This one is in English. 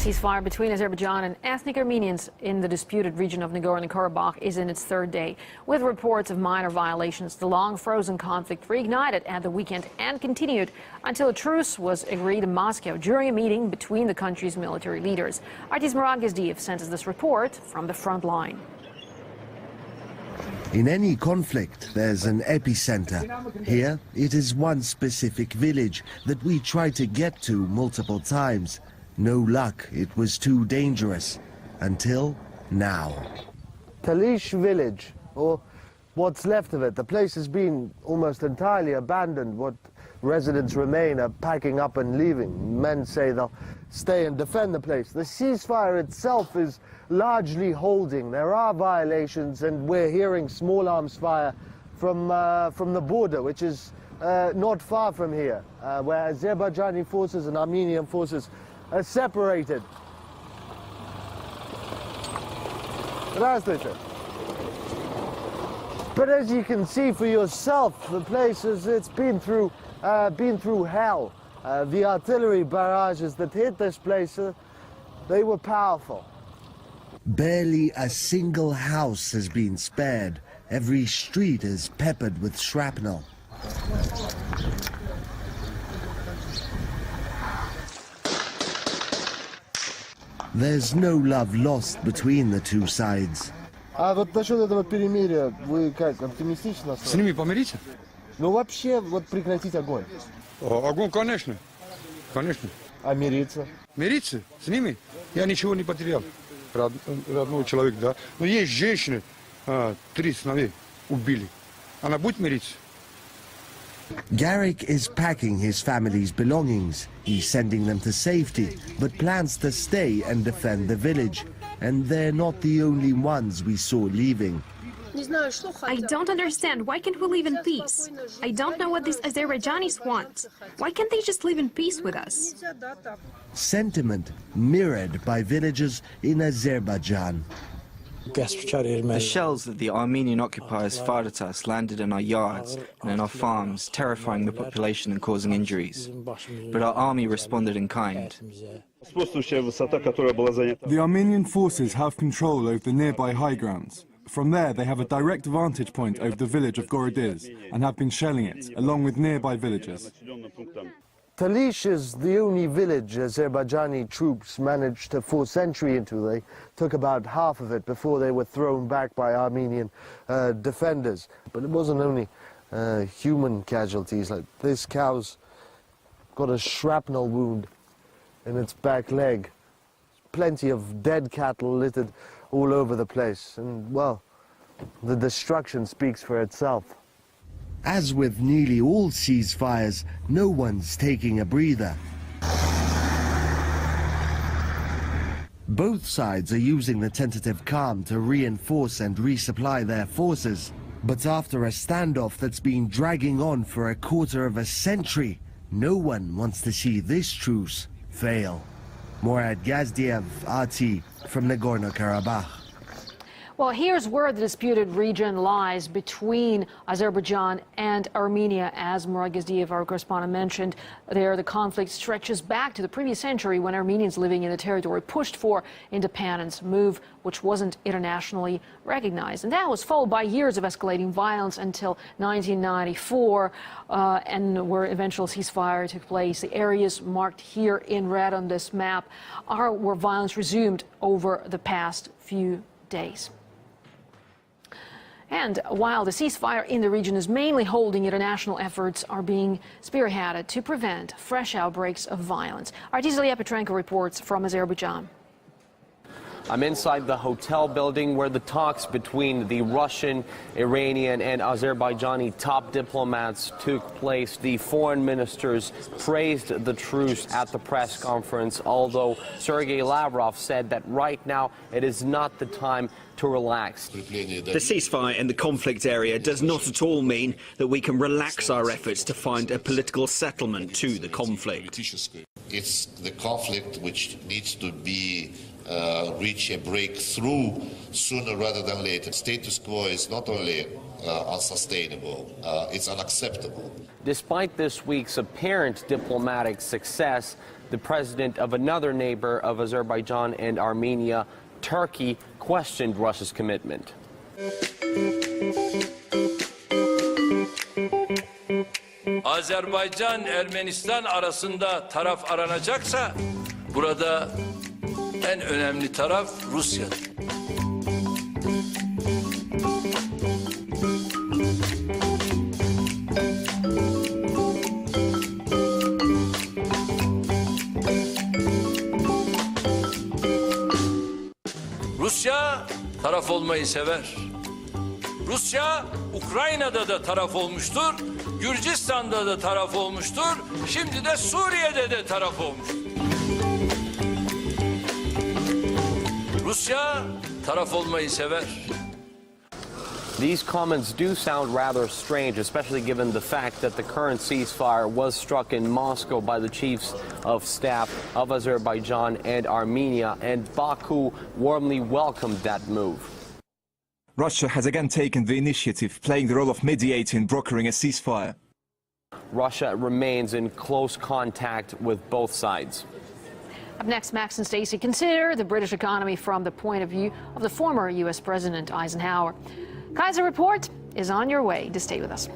ceasefire between Azerbaijan and ethnic Armenians in the disputed region of Nagorno-Karabakh is in its third day. With reports of minor violations, the long-frozen conflict reignited at the weekend and continued until a truce was agreed in Moscow during a meeting between the country's military leaders. Artis Maragasdiev sent us this report from the front line. In any conflict, there's an epicenter. Here, it is one specific village that we tried to get to multiple times. No luck, it was too dangerous. Until now. Talish village, or what's left of it. The place has been almost entirely abandoned. What residents remain are packing up and leaving. Men say they'll stay and defend the place. The ceasefire itself is largely holding. There are violations, and we're hearing small arms fire from the border, which is not far from here, where Azerbaijani forces and Armenian forces are separated. But as you can see for yourself, the place it's been through hell. The artillery barrages that hit this place, they were powerful. Barely a single house has been spared. Every street is peppered with shrapnel. There's no love lost between the two sides. А вот насчет этого перемирия, вы как, оптимистично? С ними помириться? Ну вообще, вот прекратить огонь. Огонь, конечно. Конечно. А мириться? Мириться с ними? Я ничего не потерял. Родного человека, да. Но есть женщины, 3 сыновей убили. Она будет мириться? Garrick is packing his family's belongings. He's sending them to safety, but plans to stay and defend the village. And they're not the only ones we saw leaving. I don't understand. Why can't we live in peace? I don't know what these Azerbaijanis want. Why can't they just live in peace with us? Sentiment mirrored by villagers in Azerbaijan. The shells that the Armenian occupiers fired at us landed in our yards and in our farms, terrifying the population and causing injuries. But our army responded in kind. The Armenian forces have control over the nearby high grounds. From there, they have a direct vantage point over the village of Gorodiz and have been shelling it, along with nearby villages. Talish is the only village Azerbaijani troops managed to force entry into. They took about half of it before they were thrown back by Armenian defenders. But it wasn't only human casualties. Like this cow's got a shrapnel wound in its back leg. Plenty of dead cattle littered all over the place. And, well, the destruction speaks for itself. As with nearly all ceasefires, no one's taking a breather. Both sides are using the tentative calm to reinforce and resupply their forces. But after a standoff that's been dragging on for a quarter of a century, no one wants to see this truce fail. Murad Gazdiev, RT, from Nagorno-Karabakh. Well, here's where the disputed region lies between Azerbaijan and Armenia. As Murad Gazdiev, our correspondent, mentioned, there the conflict stretches back to the previous century when Armenians living in the territory pushed for independence, a move which wasn't internationally recognized. And that was followed by years of escalating violence until 1994, and where eventual ceasefire took place. The areas marked here in red on this map are where violence resumed over the past few days. And while the ceasefire in the region is mainly holding, international efforts are being spearheaded to prevent fresh outbreaks of violence. Artis Petrenko reports from Azerbaijan. I'm inside the hotel building where the talks between the Russian, Iranian, and Azerbaijani top diplomats took place. The foreign ministers praised the truce at the press conference, although Sergei Lavrov said that right now it is not the time to relax. The ceasefire in the conflict area does not at all mean that we can relax our efforts to find a political settlement to the conflict. It's the conflict which needs to be reach a breakthrough sooner rather than later. Status quo is not only unsustainable, it's unacceptable. Despite this week's apparent diplomatic success, The president of another neighbor of Azerbaijan and Armenia, Turkey, questioned Russia's commitment. Azerbaycan-Ermenistan arasında taraf aranacaksa burada en önemli taraf Rusya'dır. Rusya taraf olmayı sever. Rusya Ukrayna'da da taraf olmuştur, Gürcistan'da da taraf olmuştur, şimdi de Suriye'de de taraf olmuştur. Rusya taraf olmayı sever. These comments do sound rather strange, especially given the fact that the current ceasefire was struck in Moscow by the chiefs of staff of Azerbaijan and Armenia, and Baku warmly welcomed that move. Russia has again taken the initiative, playing the role of mediating, brokering a ceasefire. Russia remains in close contact with both sides. Up next, Max and Stacey consider the British economy from the point of view of the former U.S. President Eisenhower. Kaiser Report is on your way to stay with us.